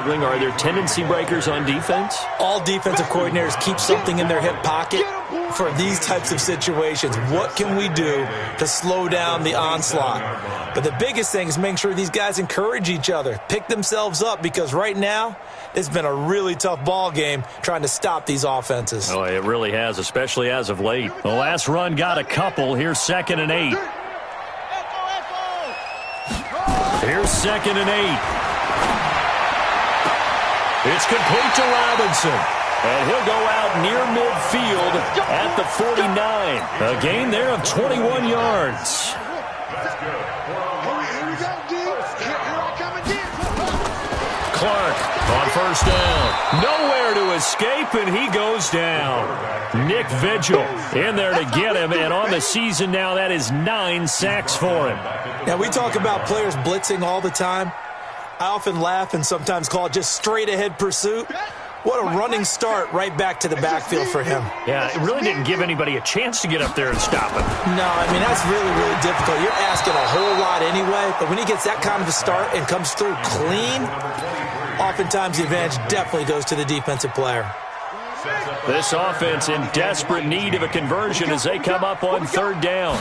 struggling? Are there tendency breakers on defense? All defensive coordinators keep something in their hip pocket for these types of situations. What can we do to slow down the onslaught? But the biggest thing is making sure these guys encourage each other, pick themselves up, because right now it's been a really tough ball game trying to stop these offenses. Oh, it really has, especially as of late. The last run got a couple. Here's 2nd and 8. Here's 2nd and 8. It's complete to Robinson. And he'll go out near midfield at the 49. A gain there of 21 yards. Clark on 1st down. Nowhere to escape, and he goes down. Nick Vigil in there to get him, and on the season now, that is 9 sacks for him. Now, we talk about players blitzing all the time. I often laugh and sometimes call it just straight-ahead pursuit. What a running start right back to the backfield for him. Yeah, it really didn't give anybody a chance to get up there and stop him. No, I mean, that's really, really difficult. You're asking a whole lot anyway, but when he gets that kind of a start and comes through clean, oftentimes the advantage definitely goes to the defensive player. This offense in desperate need of a conversion as they come up on 3rd down.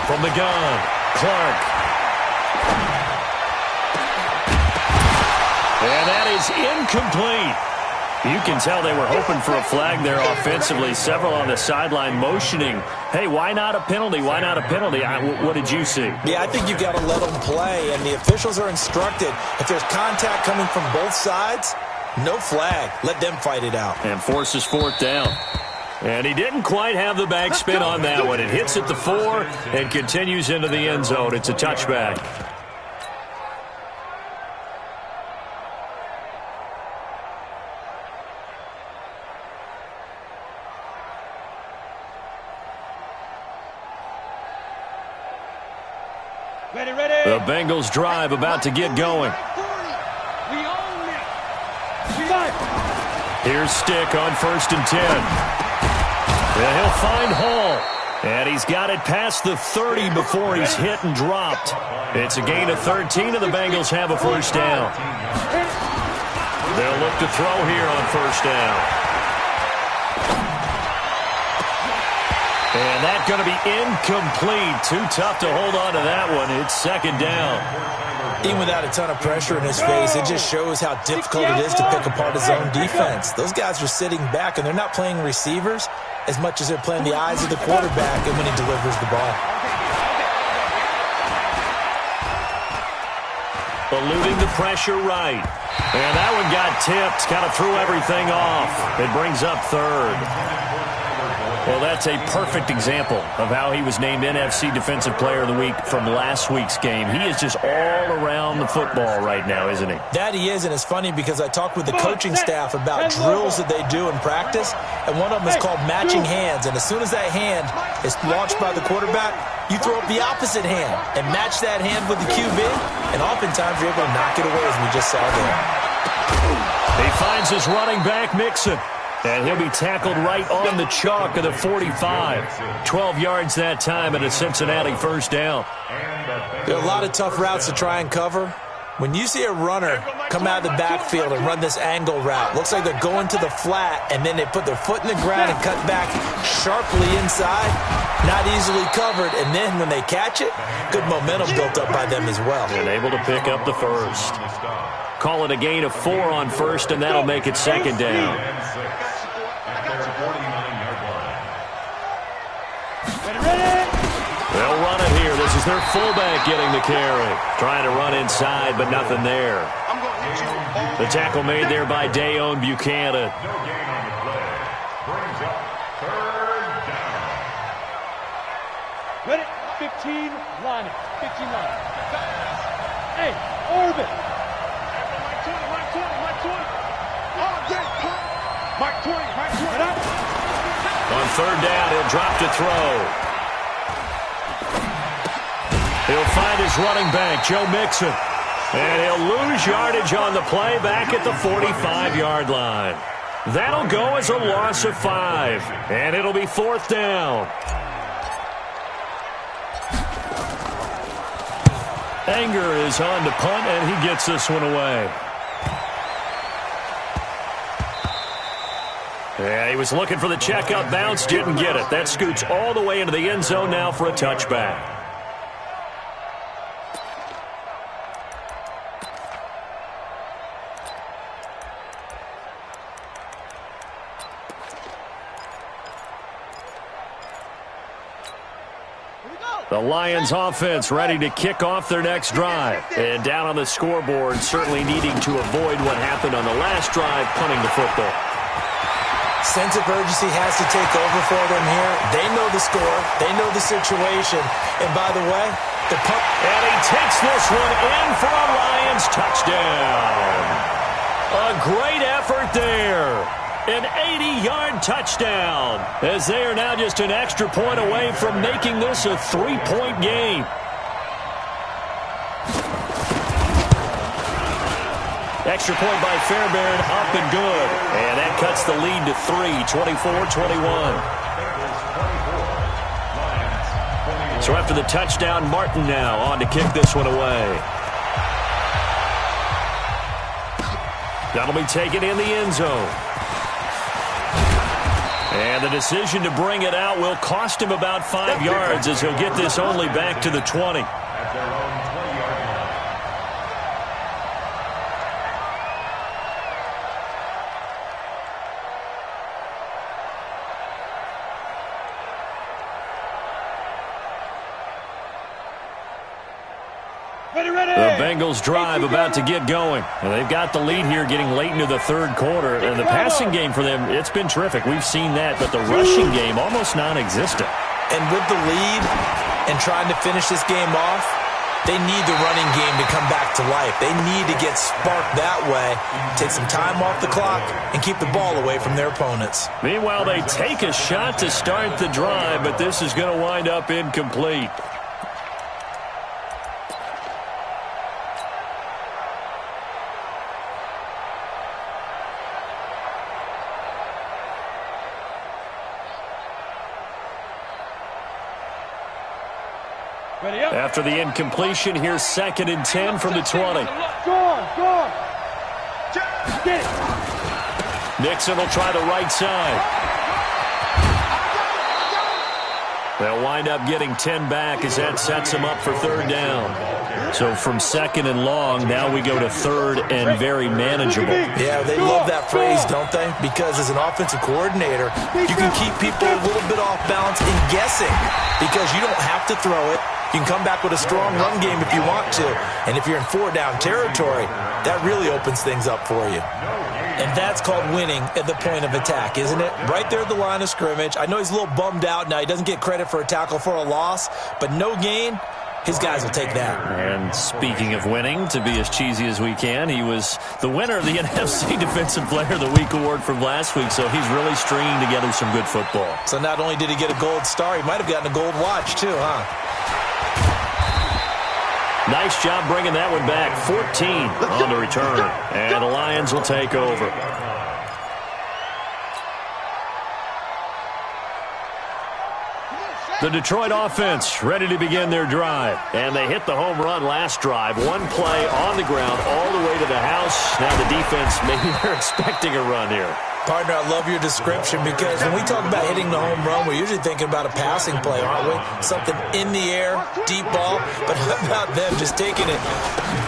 From the gun, Clark. And that is incomplete. You can tell they were hoping for a flag there offensively. Several on the sideline motioning, hey, why not a penalty? Why not a penalty? What did you see? Yeah, I think you've got to let them play, and the officials are instructed. If there's contact coming from both sides, no flag. Let them fight it out. And forces 4th down. And he didn't quite have the backspin on that one. It hits at the 4 and continues into the end zone. It's a touchback. The Bengals drive about to get going. Here's Stick on 1st and 10. And he'll find Hall. And he's got it past the 30 before he's hit and dropped. It's a gain of 13, and the Bengals have a 1st down. They'll look to throw here on 1st down. And that's going to be incomplete. Too tough to hold on to that one. It's 2nd down. Even without a ton of pressure in his face, it just shows how difficult it is to pick apart his own defense. Those guys are sitting back, and they're not playing receivers as much as they're playing the eyes of the quarterback and when he delivers the ball. Eluding the pressure right. And that one got tipped. Kind of threw everything off. It brings up 3rd. Well, that's a perfect example of how he was named NFC Defensive Player of the Week from last week's game. He is just all around the football right now, isn't he? That he is, and it's funny because I talked with the coaching staff about drills that they do in practice, and one of them is called matching hands. And as soon as that hand is launched by the quarterback, you throw up the opposite hand and match that hand with the QB, and oftentimes you're able to knock it away, as we just saw there. He finds his running back, Mixon. And he'll be tackled right on the chalk of the 45. 12 yards that time and a Cincinnati 1st down. There are a lot of tough routes to try and cover. When you see a runner come out of the backfield and run this angle route, looks like they're going to the flat, and then they put their foot in the ground and cut back sharply inside. Not easily covered, and then when they catch it, good momentum built up by them as well. And able to pick up the 1st. Call it a gain of 4 on 1st, and that'll make it 2nd down. They'll run it here. This is their fullback getting the carry. Trying to run inside, but nothing there. The tackle made there by Dayon Buchanan. Ready? 15, line it. 15 line. Hey, orbit. Mike 20. On 3rd down, he'll drop to throw. He'll find his running back, Joe Mixon. And he'll lose yardage on the play back at the 45-yard line. That'll go as a loss of 5. And it'll be 4th down. Anger is on to punt, and he gets this one away. Yeah, he was looking for the checkup bounce, didn't get it. That scoots all the way into the end zone now for a touchback. The Lions offense ready to kick off their next drive. And down on the scoreboard, certainly needing to avoid what happened on the last drive, punting the football. Sense of urgency has to take over for them here. They know the score. They know the situation. And by the way, the punt. And he takes this one in for a Lions touchdown. A great effort there. An 80-yard touchdown, as they are now just an extra point away from making this a 3-point game. Extra point by Fairbairn, up and good. And that cuts the lead to 3, 24-21. So after the touchdown, Martin now on to kick this one away. That'll be taken in the end zone. And the decision to bring it out will cost him about 5 yards, as he'll get this only back to the 20. The Bengals drive about to get going. And they've got the lead here getting late into the third quarter. And the passing game for them, it's been terrific. We've seen that. But the rushing game, almost non-existent. And with the lead and trying to finish this game off, they need the running game to come back to life. They need to get sparked that way, take some time off the clock, and keep the ball away from their opponents. Meanwhile, they take a shot to start the drive, but this is going to wind up incomplete. After the incompletion, here's 2nd and 10 from the 20. Nixon will try the right side. They'll wind up getting 10 back as that sets them up for 3rd down. So from 2nd and long, now we go to 3rd and very manageable. Yeah, they love that phrase, don't they? Because as an offensive coordinator, you can keep people a little bit off balance and guessing because you don't have to throw it. You can come back with a strong run game if you want to. And if you're in 4-down territory, that really opens things up for you. And that's called winning at the point of attack, isn't it? Right there at the line of scrimmage. I know he's a little bummed out now. He doesn't get credit for a tackle for a loss, but no gain, his guys will take that. And speaking of winning, to be as cheesy as we can, he was the winner of the NFC Defensive Player of the Week award from last week, so he's really stringing together some good football. So not only did he get a gold star, he might have gotten a gold watch too, huh? Nice job bringing that one back. 14 on the return. And the Lions will take over. The Detroit offense ready to begin their drive. And they hit the home run last drive. One play on the ground all the way to the house. Now the defense, maybe they're expecting a run here. Partner, I love your description because when we talk about hitting the home run, we're usually thinking about a passing play, aren't we? Something in the air, deep ball. But how about them just taking it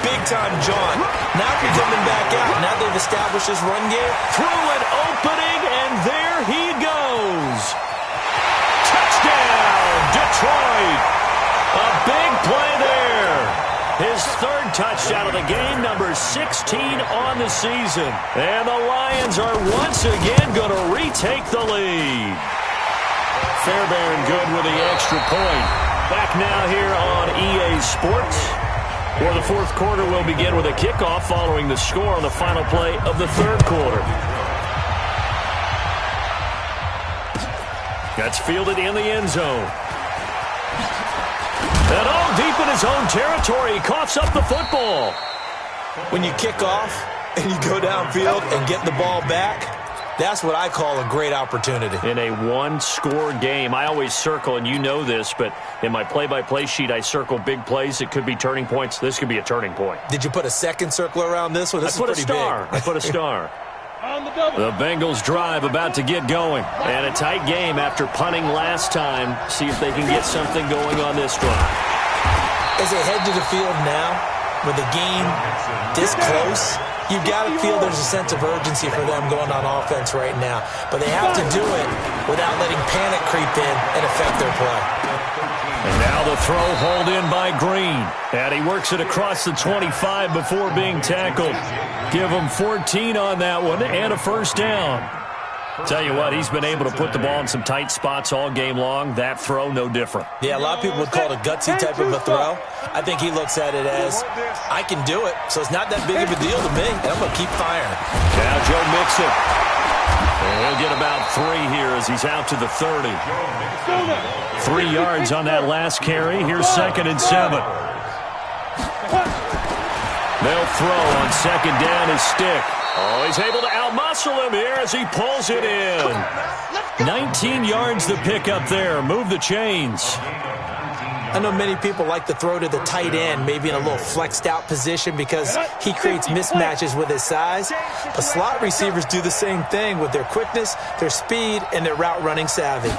big-time, John? Now they're coming back out. Now they've established this run game. Through an opening, and there he goes. Touchdown, Detroit. A big play there. His 3rd touchdown of the game, number 16 on the season. And the Lions are once again going to retake the lead. Fairbairn good with the extra point. Back now here on EA Sports, where the 4th quarter will begin with a kickoff following the score on the final play of the 3rd quarter. That's fielded in the end zone. And all deep in his own territory, he coughs up the football. When you kick off and you go downfield and get the ball back, that's what I call a great opportunity. In a one-score game, I always circle, and you know this, but in my play-by-play sheet, I circle big plays. It could be turning points. This could be a turning point. Did you put a second circle around this one? This I put a star. I put a star. On the double. The Bengals drive about to get going. And a tight game after punting last time. See if they can get something going on this drive. As they head to the field now, with the game this close, you've got to feel there's a sense of urgency for them going on offense right now. But they have to do it without letting panic creep in and affect their play. And now the throw hauled in by Green. And he works it across the 25 before being tackled. Give him 14 on that one and a first down. Tell you what, he's been able to put the ball in some tight spots all game long. That throw, no different. Yeah, a lot of people would call it a gutsy type of a throw. I think he looks at it as, I can do it, so it's not that big of a deal to me, and I'm going to keep firing. Now Joe Mixon. And he'll get about 3 here as he's out to the 30. 3 yards on that last carry. Here's 2nd and 7. They'll throw on 2nd down his stick. Oh, he's able to outmuscle him here as he pulls it in. 19 yards to pick up there. Move the chains. I know many people like to throw to the tight end, maybe in a little flexed out position because he creates mismatches with his size. But slot receivers do the same thing with their quickness, their speed, and their route running savvy.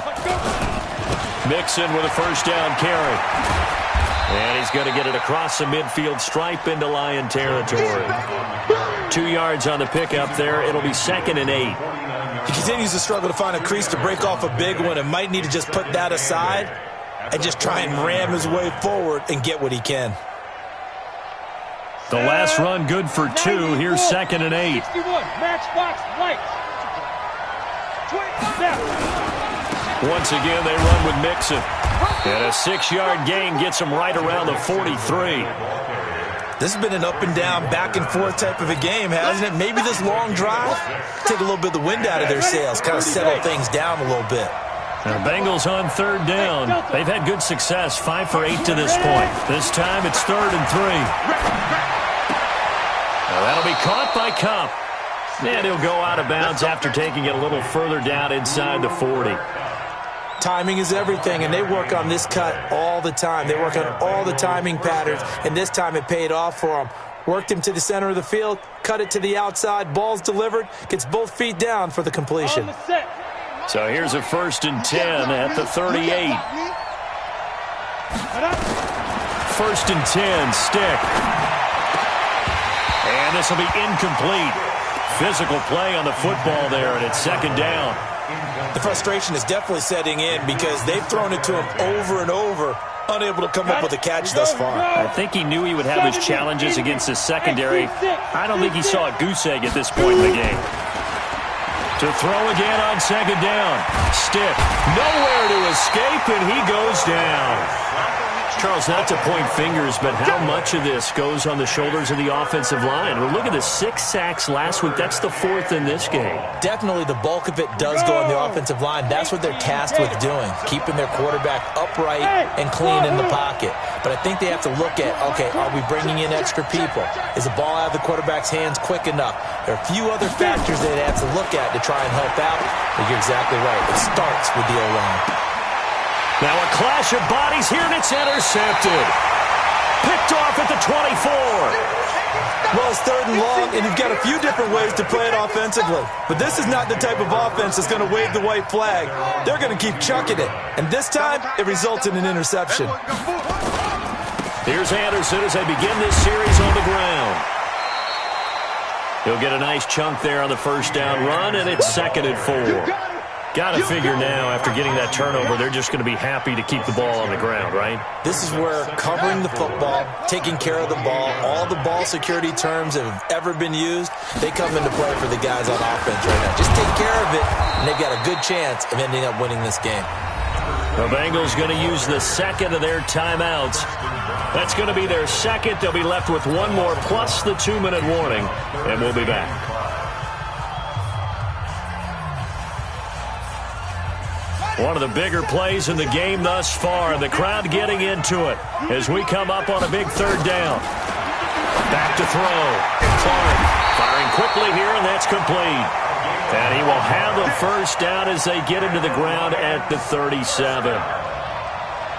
Mixon with a first down carry. And he's going to get it across the midfield stripe into Lion territory. 2 yards on the pickup there. It'll be 2nd and 8. He continues to struggle to find a crease to break off a big one and might need to just put that aside and just try and ram his way forward and get what he can. The last run good for 2. Here's 2nd and 8. 61. Matchbox lights. 27. Once again, they run with Mixon. And a 6-yard gain gets him right around the 43. This has been an up and down, back and forth type of a game, hasn't it? Maybe this long drive, take a little bit of the wind out of their sails, kind of settle things down a little bit. The Bengals on 3rd down. They've had good success, 5 for 8 to this point. This time it's 3rd and 3. Now that'll be caught by Kupp. And he'll go out of bounds after taking it a little further down inside the 40. Timing is everything, and they work on this cut all the time. They work on all the timing patterns, and this time it paid off for them. Worked him to the center of the field, cut it to the outside, ball's delivered, gets both feet down for the completion. So here's a 1st and 10 at the 38. 1st and 10, stick. And this will be incomplete. Physical play on the football there, and it's 2nd down. The frustration is definitely setting in because they've thrown it to him over and over, unable to come up with a catch thus far. I think he knew he would have his challenges against his secondary. I don't think he saw a goose egg at this point in the game. To throw again on 2nd down. Stick. Nowhere to escape, and he goes down. Charles, not to point fingers, but how much of this goes on the shoulders of the offensive line? Well, look at the 6 sacks last week. That's the 4th in this game. Definitely the bulk of it does go on the offensive line. That's what they're tasked with doing, keeping their quarterback upright and clean in the pocket. But I think they have to look at, okay, are we bringing in extra people? Is the ball out of the quarterback's hands quick enough? There are a few other factors they have to look at to try and help out. But you're exactly right. It starts with the O-line. Now a clash of bodies here, and it's intercepted. Picked off at the 24. Well, it's 3rd and long, and you've got a few different ways to play it offensively. But this is not the type of offense that's going to wave the white flag. They're going to keep chucking it. And this time, it results in an interception. Here's Anderson as they begin this series on the ground. He'll get a nice chunk there on the 1st down run, and it's 2nd and 4. Got to figure now, after getting that turnover, they're just going to be happy to keep the ball on the ground, right? This is where covering the football, taking care of the ball, all the ball security terms that have ever been used, they come into play for the guys on offense right now. Just take care of it, and they've got a good chance of ending up winning this game. The Bengals going to use the 2nd of their timeouts. That's going to be their 2nd. They'll be left with 1 more plus the 2-minute warning, and we'll be back. One of the bigger plays in the game thus far. The crowd getting into it as we come up on a big 3rd down. Back to throw. Clark firing quickly here, and that's complete. And he will have the 1st down as they get into the ground at the 37.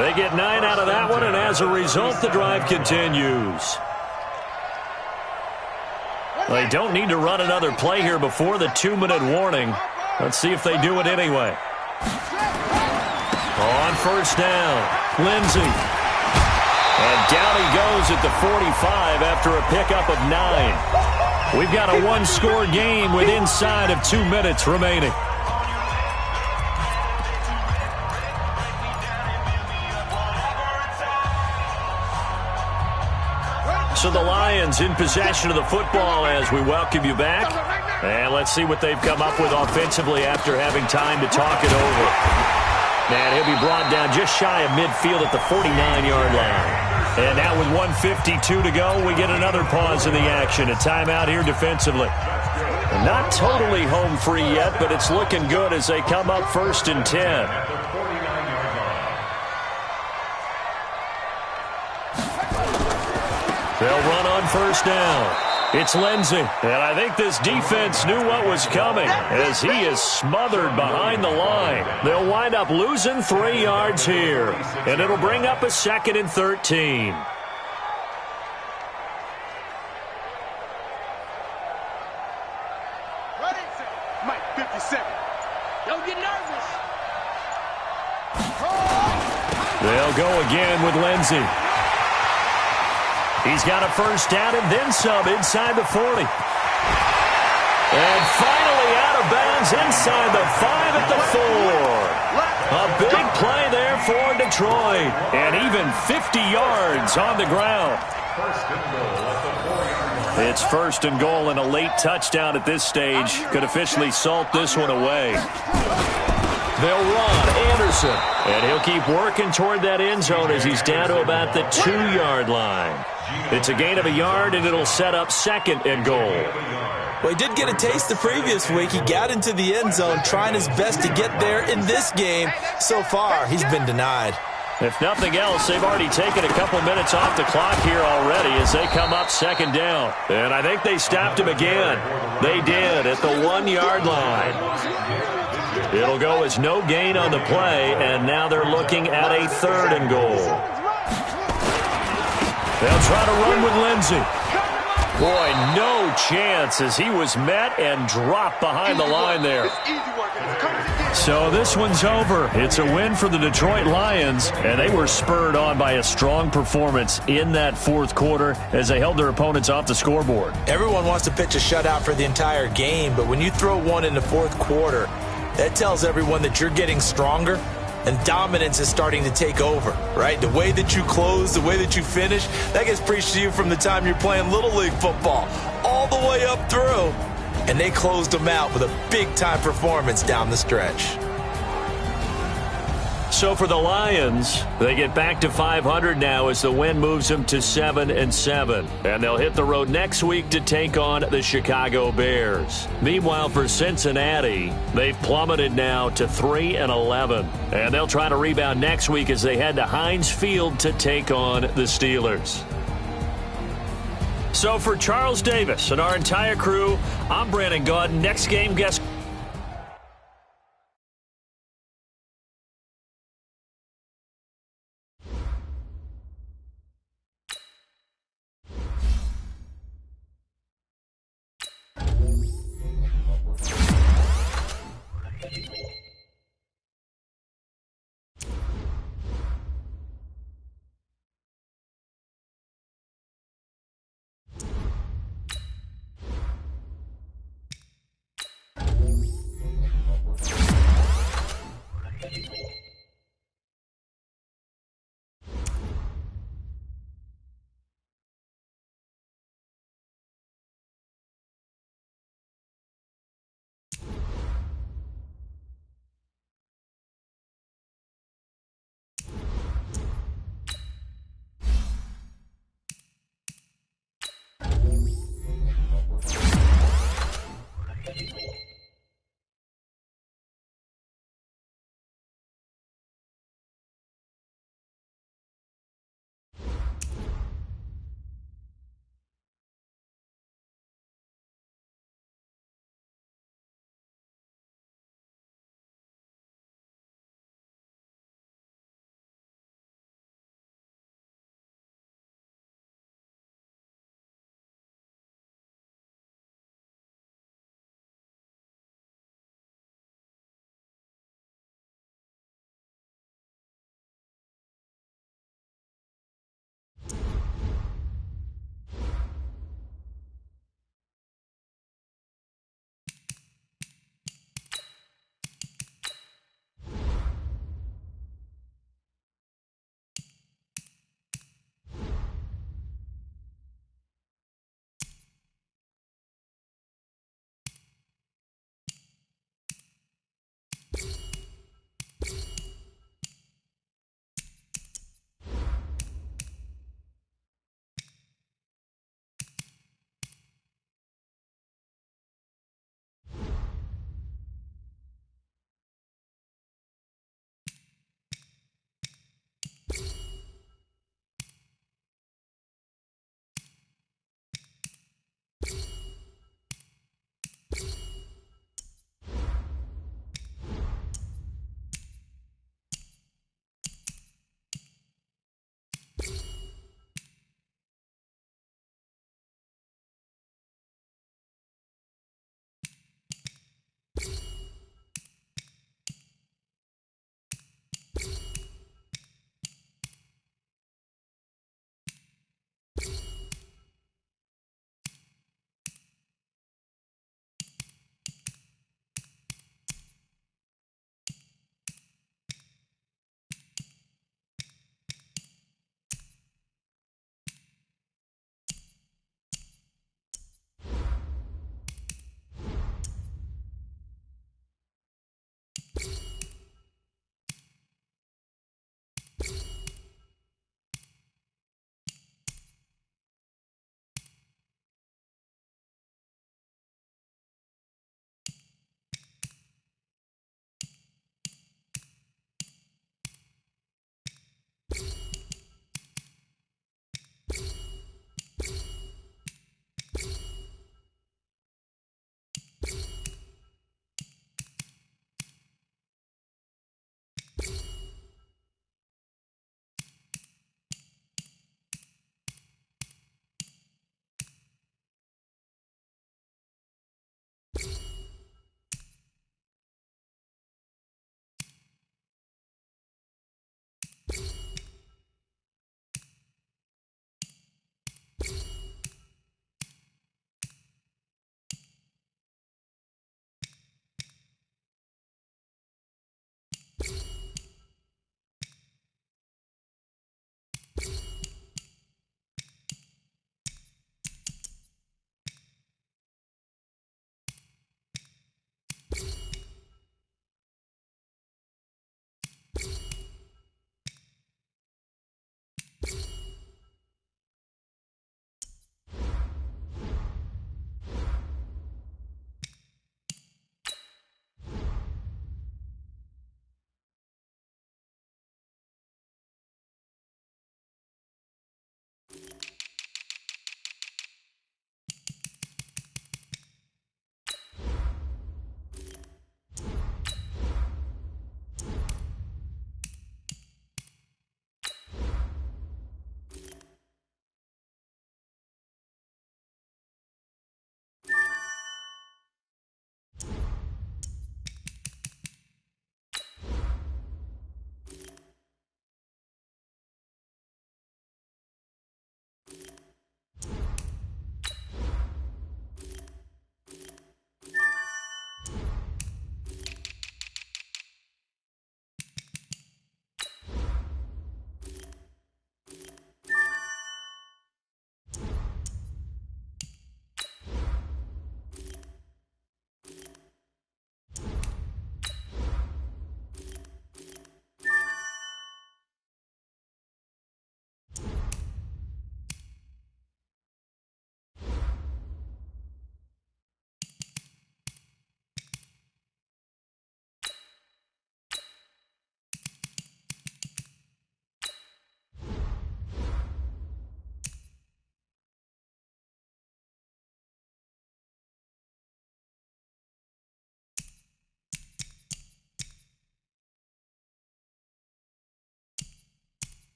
They get 9 out of that one, and as a result, the drive continues. They don't need to run another play here before the 2-minute warning. Let's see if they do it anyway. On first down, Lindsey. And down he goes at the 45 after a pickup of 9. We've got a one-score game with inside of 2 minutes remaining. So the Lions in possession of the football as we welcome you back. And let's see what they've come up with offensively after having time to talk it over. And he'll be brought down just shy of midfield at the 49-yard line. And now with 1:52 to go, we get another pause in the action. A timeout here defensively. Not totally home free yet, but it's looking good as they come up 1st and 10. They'll run on first down. It's Lindsey. And I think this defense knew what was coming as he is smothered behind the line. They'll wind up losing 3 yards here. And it'll bring up a 2nd and 13. Mike, 57. Don't get nervous. They'll go again with Lindsey. He's got a first down and then some inside the 40. And finally out of bounds inside the 5 at the 4. A big play there for Detroit. And even 50 yards on the ground. It's 1st and goal and a late touchdown at this stage. Could officially salt this one away. They'll run Anderson. And he'll keep working toward that end zone as he's down to about the 2-yard line. It's a gain of a yard, and it'll set up 2nd and goal. Well, he did get a taste the previous week. He got into the end zone trying his best to get there in this game. So far, he's been denied. If nothing else, they've already taken a couple minutes off the clock here already as they come up 2nd down. And I think they stopped him again. They did at the 1-yard line. It'll go as no gain on the play, and now they're looking at a 3rd and goal. They'll try to run with Lindsey. Boy, no chance as he was met and dropped behind the line there. So this one's over. It's a win for the Detroit Lions, and they were spurred on by a strong performance in that 4th quarter as they held their opponents off the scoreboard. Everyone wants to pitch a shutout for the entire game, but when you throw one in the 4th quarter, that tells everyone that you're getting stronger and dominance is starting to take over, right? The way that you close, the way that you finish, that gets preached to you from the time you're playing Little League football all the way up through. And they closed them out with a big-time performance down the stretch. So for the Lions, they get back to 500 now as the win moves them to 7-7. And they'll hit the road next week to take on the Chicago Bears. Meanwhile, for Cincinnati, they've plummeted now to 3-11. And they'll try to rebound next week as they head to Heinz Field to take on the Steelers. So for Charles Davis and our entire crew, I'm Brandon Gaudin. Next game, guess